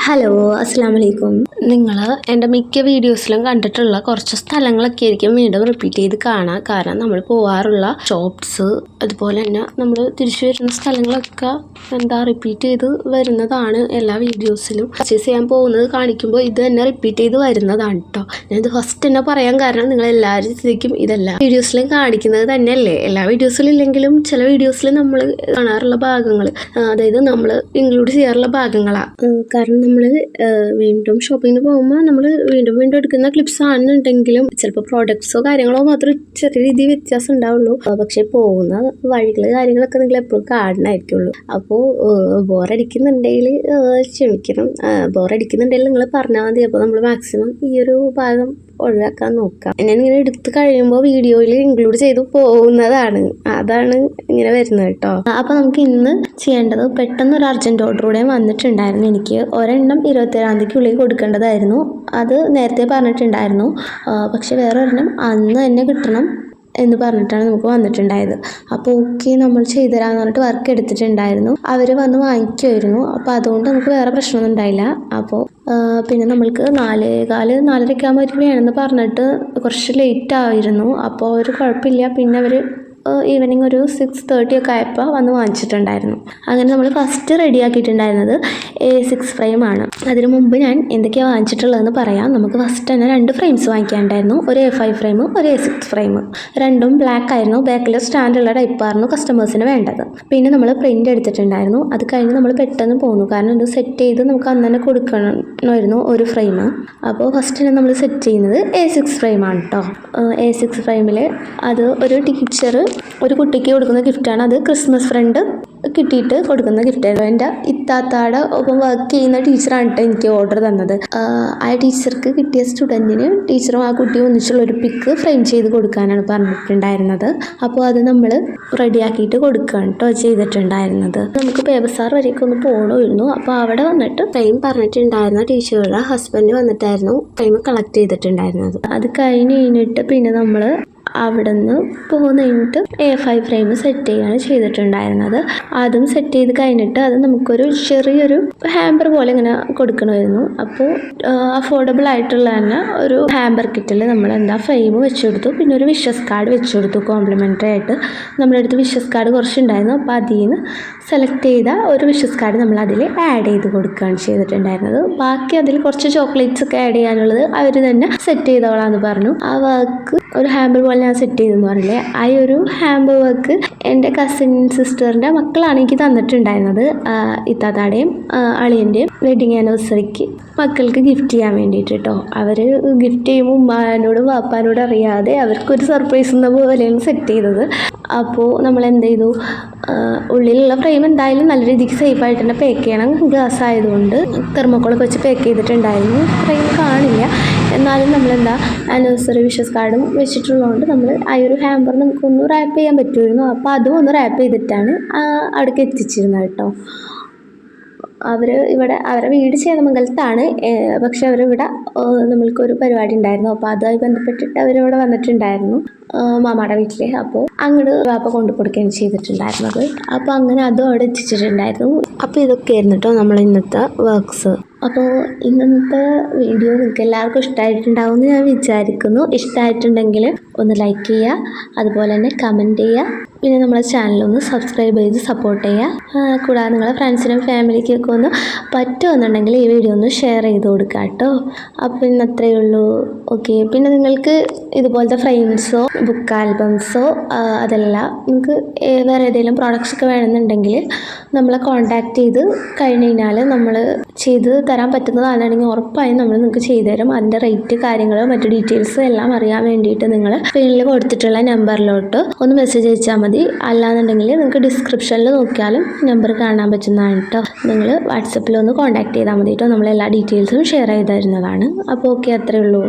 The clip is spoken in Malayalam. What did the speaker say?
ഹലോ, അസ്സാം വലൈക്കും. നിങ്ങൾ എൻ്റെ മിക്ക വീഡിയോസിലും കണ്ടിട്ടുള്ള കുറച്ച് സ്ഥലങ്ങളൊക്കെ ആയിരിക്കും വീണ്ടും റിപ്പീറ്റ് ചെയ്ത് കാണാം. കാരണം നമ്മൾ പോകാറുള്ള ഷോപ്സ് അതുപോലെ തന്നെ നമ്മൾ തിരിച്ചു വരുന്ന സ്ഥലങ്ങളൊക്കെ റിപ്പീറ്റ് ചെയ്ത് വരുന്നതാണ്. എല്ലാ വീഡിയോസിലും പർച്ചേസ് ചെയ്യാൻ പോകുന്നത് കാണിക്കുമ്പോൾ ഇത് തന്നെ റിപ്പീറ്റ് ചെയ്ത് വരുന്നതാണ് കേട്ടോ. ഞാനിത് ഫസ്റ്റ് തന്നെ പറയാൻ കാരണം നിങ്ങൾ എല്ലാവരും ശരിക്കും ഇതെല്ലാ വീഡിയോസിലും കാണിക്കുന്നത് തന്നെയല്ലേ. എല്ലാ വീഡിയോസിലും ഇല്ലെങ്കിലും ചില വീഡിയോസിൽ നമ്മൾ കാണാറുള്ള ഭാഗങ്ങൾ, അതായത് നമ്മൾ ഇൻക്ലൂഡ് ചെയ്യാറുള്ള ഭാഗങ്ങളാണ്. കാരണം നമ്മൾ വീണ്ടും ഷോപ്പിങ്ങിന് പോകുമ്പോൾ നമ്മൾ വീണ്ടും വീണ്ടും എടുക്കുന്ന ക്ലിപ്സ് ആണെന്നുണ്ടെങ്കിലും ചിലപ്പോൾ പ്രോഡക്ട്സോ കാര്യങ്ങളോ മാത്രം ചെറിയ രീതിയിൽ വ്യത്യാസം ഉണ്ടാവുള്ളൂ. പക്ഷെ പോകുന്ന വഴികൾ കാര്യങ്ങളൊക്കെ നിങ്ങൾ എപ്പോഴും കാണണമായിരിക്കുള്ളൂ. അപ്പോൾ ബോറടിക്കുന്നുണ്ടെങ്കിൽ ക്ഷമിക്കണം. ബോറടിക്കുന്നുണ്ടെങ്കിൽ നിങ്ങൾ പറഞ്ഞാൽ മതി. അപ്പോൾ നമ്മൾ മാക്സിമം ഈ ഒരു ഭാഗം ഒഴിവാക്കാൻ നോക്കാം. ഞാനിങ്ങനെ എടുത്ത് കഴിയുമ്പോൾ വീഡിയോയിൽ ഇൻക്ലൂഡ് ചെയ്ത് പോകുന്നതാണ്, അതാണ് ഇങ്ങനെ വരുന്നത് കേട്ടോ. അപ്പോൾ നമുക്ക് ഇന്ന് ചെയ്യേണ്ടത്, പെട്ടെന്ന് ഒരു അർജൻറ്റ് ഓർഡർ കൂടെ വന്നിട്ടുണ്ടായിരുന്നു. എനിക്ക് ഒരെണ്ണം 27-ാം തീയതിക്കുള്ളിൽ കൊടുക്കേണ്ടതായിരുന്നു. അത് നേരത്തെ പറഞ്ഞിട്ടുണ്ടായിരുന്നു. പക്ഷെ വേറെ ഒരെണ്ണം അന്ന് തന്നെ കിട്ടണം എന്ന് പറഞ്ഞിട്ടാണ് നമുക്ക് വന്നിട്ടുണ്ടായത്. അപ്പോൾ ഓക്കെ, നമ്മൾ ചെയ്തുതരാമെന്ന് പറഞ്ഞിട്ട് വർക്ക് എടുത്തിട്ടുണ്ടായിരുന്നു. അവർ വന്ന് വാങ്ങിക്കുമായിരുന്നു. അപ്പോൾ അതുകൊണ്ട് നമുക്ക് വേറെ പ്രശ്നമൊന്നും ഉണ്ടായില്ല. അപ്പോൾ പിന്നെ നമ്മൾക്ക് 4:15-4:30 ആകുമ്പോൾ വേണമെന്ന് പറഞ്ഞിട്ട് കുറച്ച് ലേറ്റ് ആയിരുന്നു. അപ്പോൾ ഒരു കുഴപ്പമില്ല. പിന്നെ അവർ ഈവനിങ് ഒരു 6:30 ഒക്കെ ആയപ്പോൾ വന്ന് വാങ്ങിച്ചിട്ടുണ്ടായിരുന്നു. അങ്ങനെ നമ്മൾ ഫസ്റ്റ് റെഡിയാക്കിയിട്ടുണ്ടായിരുന്നത് A6 ഫ്രെയിമാണ്. അതിന് മുമ്പ് ഞാൻ എന്തൊക്കെയാണ് വാങ്ങിച്ചിട്ടുള്ളതെന്ന് പറയാം. നമുക്ക് ഫസ്റ്റ് തന്നെ 2 ഫ്രെയിംസ് വാങ്ങിക്കാനുണ്ടായിരുന്നു. ഒരു A5 ഫ്രെയിം, ഒരു A6 ഫ്രെയിം. രണ്ടും ബ്ലാക്ക് ആയിരുന്നു. ബാക്കിൽ സ്റ്റാൻഡുള്ള ടൈപ്പായിരുന്നു കസ്റ്റമേഴ്സിന് വേണ്ടത്. പിന്നെ നമ്മൾ പ്രിൻ്റ് എടുത്തിട്ടുണ്ടായിരുന്നു. അത് കഴിഞ്ഞ് നമ്മൾ പെട്ടെന്ന് പോന്നു. കാരണം ഇത് സെറ്റ് ചെയ്ത് നമുക്ക് അന്ന് തന്നെ കൊടുക്കണമായിരുന്നു ഒരു ഫ്രെയിം. അപ്പോൾ ഫസ്റ്റ് തന്നെ നമ്മൾ സെറ്റ് ചെയ്യുന്നത് A6 ഫ്രെയിമാണ് കേട്ടോ. A6 ഫ്രെയിമിൽ അത് ഒരു ടീച്ചർ ഒരു കുട്ടിക്ക് കൊടുക്കുന്ന ഗിഫ്റ്റാണ്. അത് ക്രിസ്മസ് ഫ്രണ്ട് കിട്ടിയിട്ട് കൊടുക്കുന്ന ഗിഫ്റ്റായിരുന്നു. എൻ്റെ ഇത്താത്താടെ ഒപ്പം വർക്ക് ചെയ്യുന്ന ടീച്ചറാണ് കേട്ടോ എനിക്ക് ഓർഡർ തന്നത്. ആ ടീച്ചർക്ക് കിട്ടിയ സ്റ്റുഡൻറ്റിന് ടീച്ചറും ആ കുട്ടിയും ഒന്നിച്ചുള്ള ഒരു പിക്ക് ഫ്രെയിം ചെയ്ത് കൊടുക്കാനാണ് പറഞ്ഞിട്ടുണ്ടായിരുന്നത്. അപ്പോൾ അത് നമ്മൾ റെഡിയാക്കിയിട്ട് കൊടുക്കുകയാണ് കേട്ടോ ചെയ്തിട്ടുണ്ടായിരുന്നത്. നമുക്ക് പേബസാർ വരെയൊക്കെ ഒന്ന് പോകണമായിരുന്നു. അപ്പോൾ അവിടെ വന്നിട്ട് ഫ്രെയിം പറഞ്ഞിട്ടുണ്ടായിരുന്ന ടീച്ചറുടെ ഹസ്ബൻഡ് വന്നിട്ടായിരുന്നു ഫ്രെയിം കളക്ട് ചെയ്തിട്ടുണ്ടായിരുന്നത്. അത് കഴിഞ്ഞിട്ട് പിന്നെ നമ്മൾ അവിടെ നിന്ന് പോകുന്ന കഴിഞ്ഞിട്ട് A5 ഫ്രെയിം സെറ്റ് ചെയ്യുകയാണ് ചെയ്തിട്ടുണ്ടായിരുന്നത്. അതും സെറ്റ് ചെയ്ത് കഴിഞ്ഞിട്ട് അത് നമുക്കൊരു ചെറിയൊരു ഹാമ്പർ പോലെ ഇങ്ങനെ കൊടുക്കണമായിരുന്നു. അപ്പോൾ അഫോർഡബിൾ ആയിട്ടുള്ള തന്നെ ഒരു ഹാമ്പർ കിറ്റിൽ നമ്മൾ ഫ്രെയിം വെച്ച് കൊടുത്തു. പിന്നെ ഒരു വിഷസ് കാർഡ് വെച്ച് കൊടുത്തു. കോംപ്ലിമെൻ്ററി ആയിട്ട് നമ്മുടെ അടുത്ത് വിഷസ് കാർഡ് കുറച്ചുണ്ടായിരുന്നു. അപ്പോൾ അതിൽ നിന്ന് സെലക്ട് ചെയ്ത ഒരു വിഷസ് കാർഡ് നമ്മൾ അതിൽ ആഡ് ചെയ്ത് കൊടുക്കുകയാണ് ചെയ്തിട്ടുണ്ടായിരുന്നത്. ബാക്കി അതിൽ കുറച്ച് ചോക്ലേറ്റ്സ് ഒക്കെ ആഡ് ചെയ്യാനുള്ളത് അവർ തന്നെ സെറ്റ് ചെയ്തോളാന്ന് പറഞ്ഞു. ആ വർക്ക് ഒരു ഹാമ്പർ പോലെ ഞാൻ സെറ്റ് ചെയ്തെന്ന് പറഞ്ഞില്ലേ, ആ ഒരു ഹാമ്പർ വർക്ക് എൻ്റെ കസിൻ സിസ്റ്ററിൻ്റെ മക്കളാണ് എനിക്ക് തന്നിട്ടുണ്ടായിരുന്നത്. ഇത്താത്താടെയും അളിയൻ്റെയും വെഡിങ് ആനിവേഴ്സറിക്ക് മക്കൾക്ക് ഗിഫ്റ്റ് ചെയ്യാൻ വേണ്ടിയിട്ട് കേട്ടോ. അവർ ഗിഫ്റ്റ് ചെയ്യുമ്പോൾ ഉമ്മാനോടും വാപ്പാനോടും അറിയാതെ അവർക്കൊരു സർപ്രൈസ് എന്ന പോലെയാണ് സെറ്റ് ചെയ്തത്. അപ്പോൾ നമ്മൾ എന്ത് ചെയ്തു, ഉള്ളിലുള്ള ഫ്രെയിം എന്തായാലും നല്ല രീതിക്ക് സേഫായിട്ട് തന്നെ പാക്ക് ചെയ്യണം. ഗ്ലാസ് ആയതുകൊണ്ട് തെർമോക്കോളൊക്കെ വെച്ച് പാക്ക് ചെയ്തിട്ടുണ്ടായിരുന്നു. ഫ്രെയിം കാണില്ല, എന്നാലും ആനിവേഴ്സറി വിഷസ് കാർഡും വെച്ചിട്ടുള്ളതുകൊണ്ട് നമ്മൾ ആ ഒരു ഹാമ്പർ നമുക്കൊന്ന് റാപ്പ് ചെയ്യാൻ പറ്റുമായിരുന്നു. അപ്പോൾ അതും ഒന്ന് റാപ്പ് ചെയ്തിട്ടാണ് അവിടേക്ക് എത്തിച്ചിരുന്നത് കേട്ടോ. അവരുടെ വീട് ചേന്നമംഗലത്താണ്. പക്ഷെ അവരിവിടെ നമ്മൾക്കൊരു പരിപാടി ഉണ്ടായിരുന്നു. അപ്പോൾ അതുമായി ബന്ധപ്പെട്ടിട്ട് അവരിവിടെ വന്നിട്ടുണ്ടായിരുന്നു മാമാടെ വീട്ടിൽ. അപ്പോൾ അങ്ങോട്ട് വാപ്പ കൊണ്ടു കൊടുക്കുകയാണ് ചെയ്തിട്ടുണ്ടായിരുന്നത്. അപ്പോൾ അങ്ങനെ അതും അവിടെ എത്തിച്ചിട്ടുണ്ടായിരുന്നു. അപ്പോൾ ഇതൊക്കെ ആയിരുന്നു കേട്ടോ നമ്മൾ ഇന്നത്തെ വർക്ക്സ്. അപ്പോൾ ഇന്നത്തെ വീഡിയോ നിങ്ങൾക്ക് എല്ലാവർക്കും ഇഷ്ടമായിട്ടുണ്ടാവും എന്ന് ഞാൻ വിചാരിക്കുന്നു. ഇഷ്ടമായിട്ടുണ്ടെങ്കിൽ ഒന്ന് ലൈക്ക് ചെയ്യുക, അതുപോലെ തന്നെ കമൻറ്റ് ചെയ്യുക. പിന്നെ നമ്മളെ ചാനലൊന്ന് സബ്സ്ക്രൈബ് ചെയ്ത് സപ്പോർട്ട് ചെയ്യുക. കൂടാതെ നിങ്ങളെ ഫ്രണ്ട്സിനും ഫാമിലിക്കൊക്കെ ഒന്ന് പറ്റുമെന്നുണ്ടെങ്കിൽ ഈ വീഡിയോ ഒന്ന് ഷെയർ ചെയ്ത് കൊടുക്കുക കേട്ടോ. അപ്പോൾ ഇന്ന് അത്രയേ ഉള്ളൂ. ഓക്കെ, പിന്നെ നിങ്ങൾക്ക് ഇതുപോലത്തെ ഫ്രെയിംസോ ബുക്ക് ആൽബംസോ അതല്ല നിങ്ങൾക്ക് വേറെ ഏതെങ്കിലും പ്രോഡക്റ്റ്സ് ഒക്കെ വേണമെന്നുണ്ടെങ്കിൽ നമ്മളെ കോൺടാക്റ്റ് ചെയ്ത് കഴിഞ്ഞ് കഴിഞ്ഞാൽ നമ്മൾ ചെയ്ത് തരാൻ പറ്റുന്നതാണെങ്കിൽ ഉറപ്പായും നമ്മൾ നിങ്ങൾക്ക് ചെയ്തു തരും. അതിൻ്റെ റേറ്റ് കാര്യങ്ങൾ മറ്റു ഡീറ്റെയിൽസ് എല്ലാം അറിയാൻ വേണ്ടിയിട്ട് നിങ്ങൾ സ്ക്രീനിൽ കൊടുത്തിട്ടുള്ള നമ്പറിലോട്ട് ഒന്ന് മെസ്സേജ് അയച്ചാൽ മതി. അല്ലാന്നുണ്ടെങ്കിൽ നിങ്ങൾക്ക് ഡിസ്ക്രിപ്ഷനിൽ നോക്കിയാലും നമ്പർ കാണാൻ പറ്റുന്നതാണ് കേട്ടോ. നിങ്ങൾ വാട്സപ്പിൽ ഒന്ന് കോൺടാക്ട് ചെയ്താൽ മതി കേട്ടോ. നമ്മൾ എല്ലാ ഡീറ്റെയിൽസും ഷെയർ ചെയ്ത് തരുന്നതാണ്. അപ്പോൾ ഓക്കെ, അത്രയേ ഉള്ളൂ.